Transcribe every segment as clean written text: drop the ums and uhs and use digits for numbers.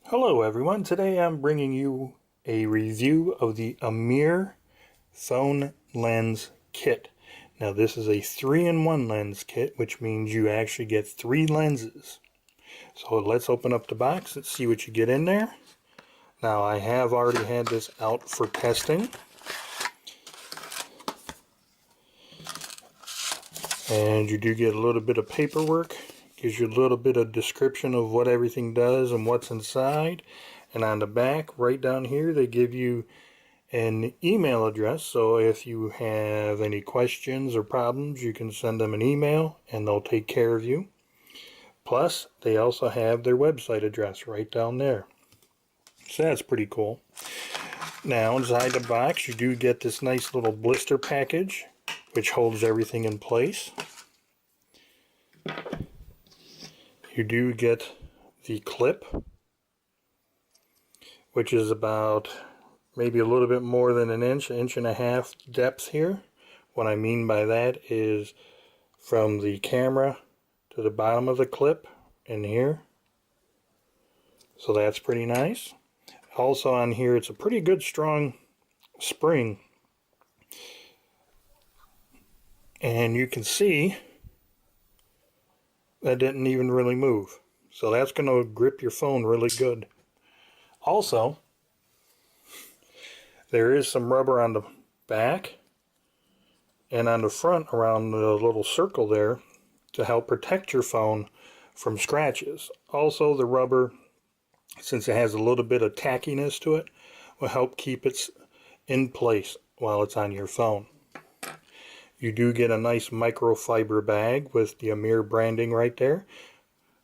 Hello everyone, today I'm bringing you a review of the AMIR phone lens kit. Now this is a 3-in-1 lens kit, which means you actually get 3 lenses. So let's open up the box and see what you get in there. Now I have already had this out for testing. And you do get a little bit of paperwork. Gives you a little bit of description of what everything does and what's inside. And on the back, right down here, they give you an email address. So if you have any questions or problems, you can send them an email and they'll take care of you. Plus, they also have their website address right down there. So that's pretty cool. Now, inside the box, you do get this nice little blister package, which holds everything in place. You do get the clip, which is about maybe a little bit more than an inch and a half depth here. What I mean by that is from the camera to the bottom of the clip in here. So that's pretty nice. Also on here, it's a pretty good strong spring. And you can see that didn't even really move. So that's going to grip your phone really good. Also, there is some rubber on the back and on the front around the little circle there to help protect your phone from scratches. Also, the rubber, since it has a little bit of tackiness to it, will help keep it in place while it's on your phone. You do get a nice microfiber bag with the AMIR branding right there.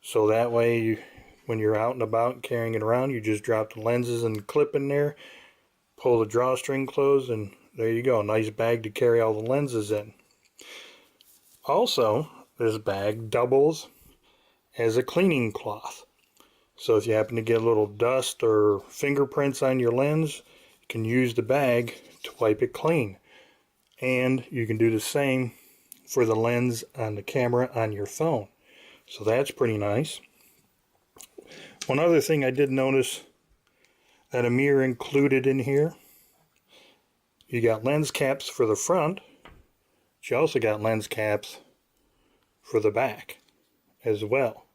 So that way, when you're out and about carrying it around, you just drop the lenses and clip in there, pull the drawstring closed, and there you go. Nice bag to carry all the lenses in. Also, this bag doubles as a cleaning cloth. So if you happen to get a little dust or fingerprints on your lens, you can use the bag to wipe it clean. And you can do the same for the lens on the camera on your phone. So that's pretty nice. One other thing I did notice that AMIR included in here, you got lens caps for the front, but you also got lens caps for the back as well,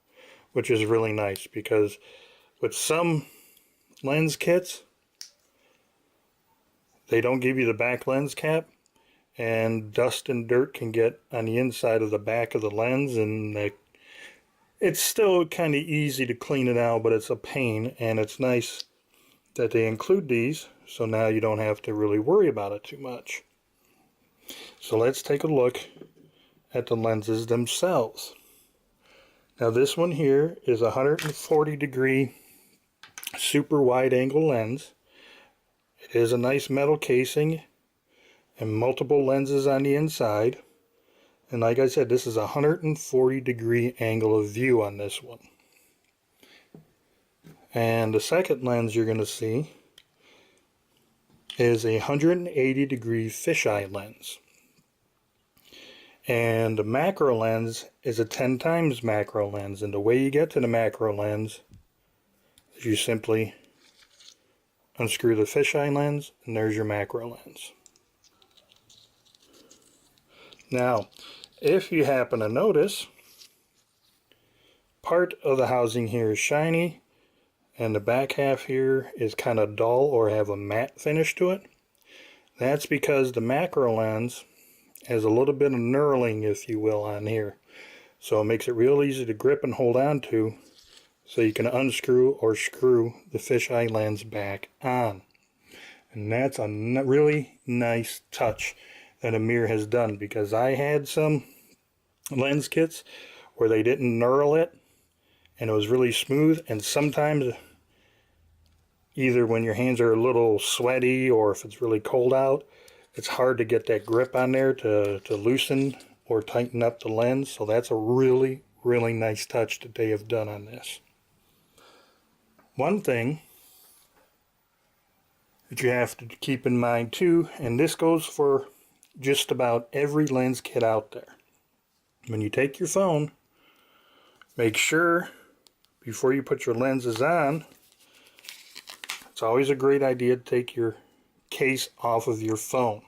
which is really nice because with some lens kits, they don't give you the back lens cap, and dust and dirt can get on the inside of the back of the lens, and it's still kind of easy to clean it out, but it's a pain. And it's nice that they include these, so now you don't have to really worry about it too much. So let's take a look at the lenses themselves. Now this one here is a 140-degree super wide angle lens. It is a nice metal casing and multiple lenses on the inside. And like I said, this is a 140-degree angle of view on this one. And the second lens you're going to see is a 180-degree fisheye lens. And the macro lens is a 10 times macro lens. And the way you get to the macro lens is you simply unscrew the fisheye lens, and there's your macro lens. Now, if you happen to notice, part of the housing here is shiny, and the back half here is kind of dull or have a matte finish to it. That's because the macro lens has a little bit of knurling, if you will, on here. So it makes it real easy to grip and hold on to, so you can unscrew or screw the fisheye lens back on. And that's a really nice touch that AMIR has done, because I had some lens kits where they didn't knurl it and it was really smooth, and sometimes either when your hands are a little sweaty or if it's really cold out, it's hard to get that grip on there to loosen or tighten up the lens. So that's a really nice touch that they have done on this. One thing that you have to keep in mind too, and this goes for just about every lens kit out there. When you take your phone, make sure before you put your lenses on it's always a great idea to take your case off of your phone.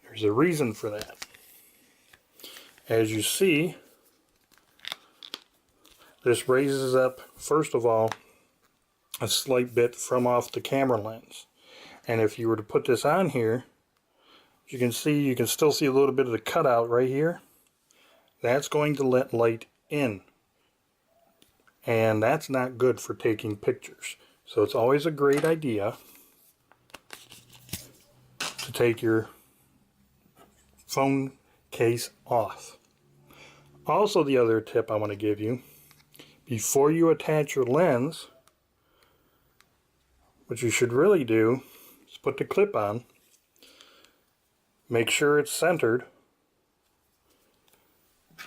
There's a reason for that. As you see, this raises up, first of all, a slight bit from off the camera lens. And if you were to put this on here, you can still see a little bit of the cutout right here. That's going to let light in. And that's not good for taking pictures. So it's always a great idea to take your phone case off. Also, the other tip I want to give you, before you attach your lens, what you should really do is put the clip on, make sure it's centered,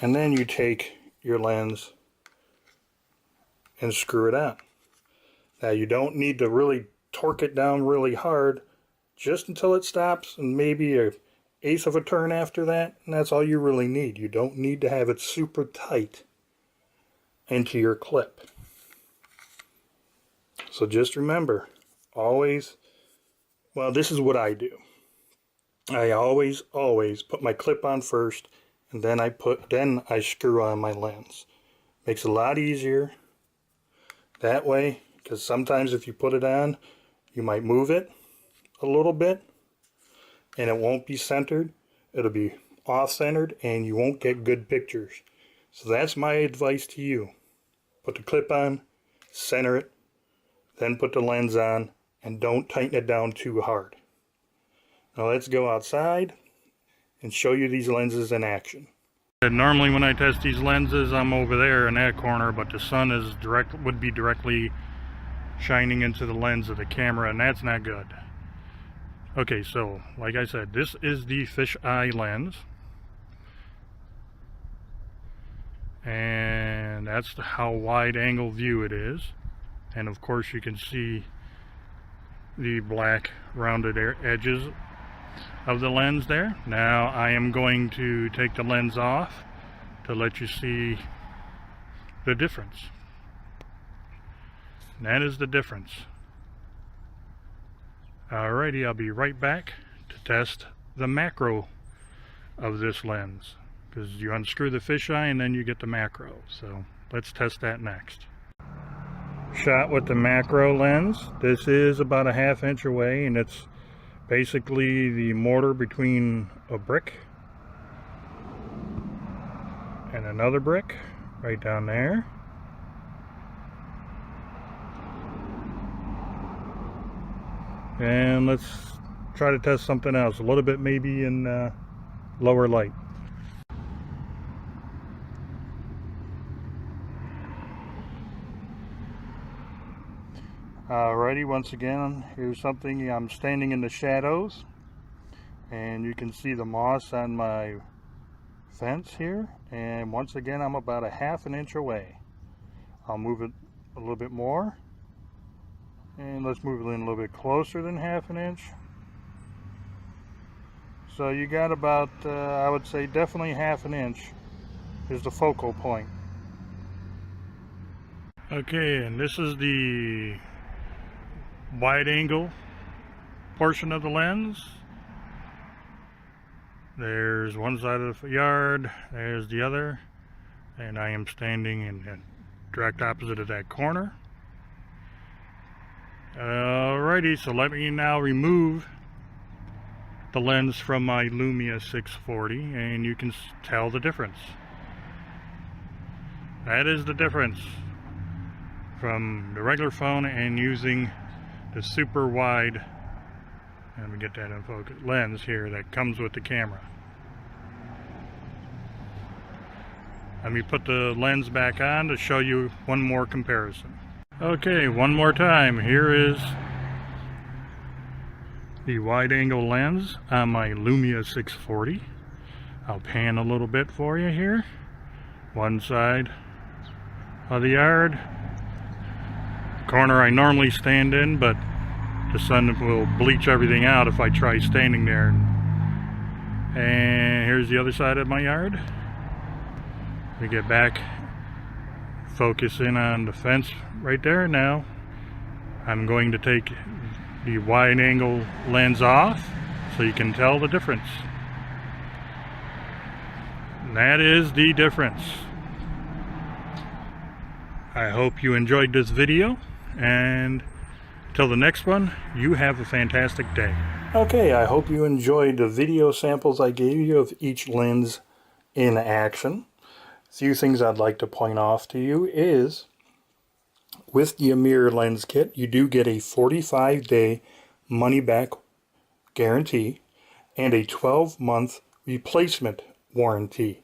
and then you take your lens and screw it on. Now you don't need to really torque it down really hard, just until it stops, and maybe an eighth of a turn after that, and that's all you really need. You don't need to have it super tight into your clip. So just remember, always, well, this is what I do. I always put my clip on first, and then I screw on my lens. Makes it a lot easier that way, because sometimes if you put it on, you might move it a little bit and it won't be centered. It'll be off-centered and you won't get good pictures. So that's my advice to you. Put the clip on, center it, then put the lens on, and don't tighten it down too hard. Now let's go outside and show you these lenses in action. Normally when I test these lenses, I'm over there in that corner, but the sun would be directly shining into the lens of the camera, and that's not good. Okay, so like I said, this is the fisheye lens, and that's how wide angle view it is. And of course you can see the black rounded edges of the lens there. Now I am going to take the lens off to let you see the difference. And that is the difference. Alrighty, I'll be right back to test the macro of this lens, because you unscrew the fisheye and then you get the macro. So let's test that next. Shot with the macro lens. This is about a ½ inch away, and it's basically the mortar between a brick and another brick right down there. And let's try to test something else, a little bit maybe in lower light. Alrighty, once again, here's something. I'm standing in the shadows, and you can see the moss on my fence here, and once again I'm about a ½ inch away. I'll move it a little bit more, and let's move it in a little bit closer than ½ inch. So you got about, I would say definitely ½ inch is the focal point. Okay, and this is the wide angle portion of the lens. There's one side of the yard, there's the other, and I am standing in direct opposite of that corner. Alrighty, so let me now remove the lens from my Lumia 640, and you can tell the difference. That is the difference from the regular phone and using the super wide, let me get that in focus, lens here that comes with the camera. Let me put the lens back on to show you one more comparison. Okay, one more time. Here is the wide angle lens on my Lumia 640. I'll pan a little bit for you here. One side of the yard, corner I normally stand in, but the sun will bleach everything out if I try standing there. And here's the other side of my yard. We get back, focus in on the fence right there. Now I'm going to take the wide angle lens off so you can tell the difference. And that is the difference. I hope you enjoyed this video, and till the next one, you have a fantastic day. Okay, I hope you enjoyed the video samples I gave you of each lens in action. A few things I'd like to point off to you is, with the AMIR lens kit, you do get a 45-day money-back guarantee and a 12-month replacement warranty.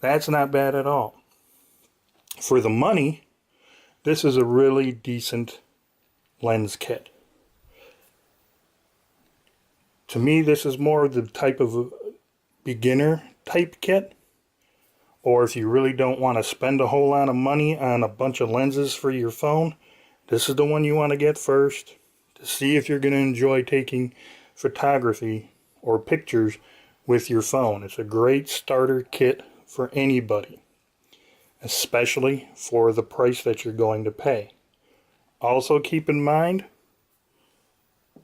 That's not bad at all. For the money, this is a really decent lens kit. To me, this is more the type of a beginner type kit, or if you really don't want to spend a whole lot of money on a bunch of lenses for your phone, this is the one you want to get first to see if you're going to enjoy taking photography or pictures with your phone. It's a great starter kit for anybody, especially for the price that you're going to pay. Also keep in mind,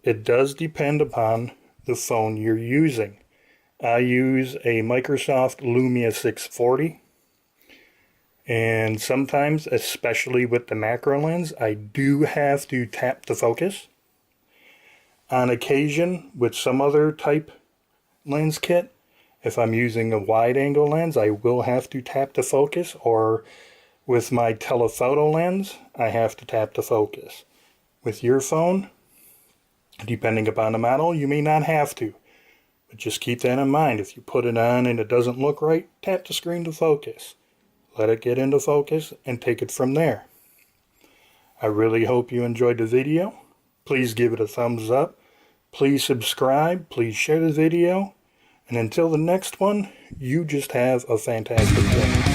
it does depend upon the phone you're using. I use a Microsoft Lumia 640, and sometimes, especially with the macro lens, I do have to tap the focus. On occasion, with some other type lens kit, if I'm using a wide angle lens, I will have to tap the focus, or with my telephoto lens, I have to tap the focus. With your phone, depending upon the model, you may not have to. But just keep that in mind. If you put it on and it doesn't look right, tap the screen to focus. Let it get into focus and take it from there. I really hope you enjoyed the video. Please give it a thumbs up. Please subscribe. Please share the video. And until the next one, you just have a fantastic day.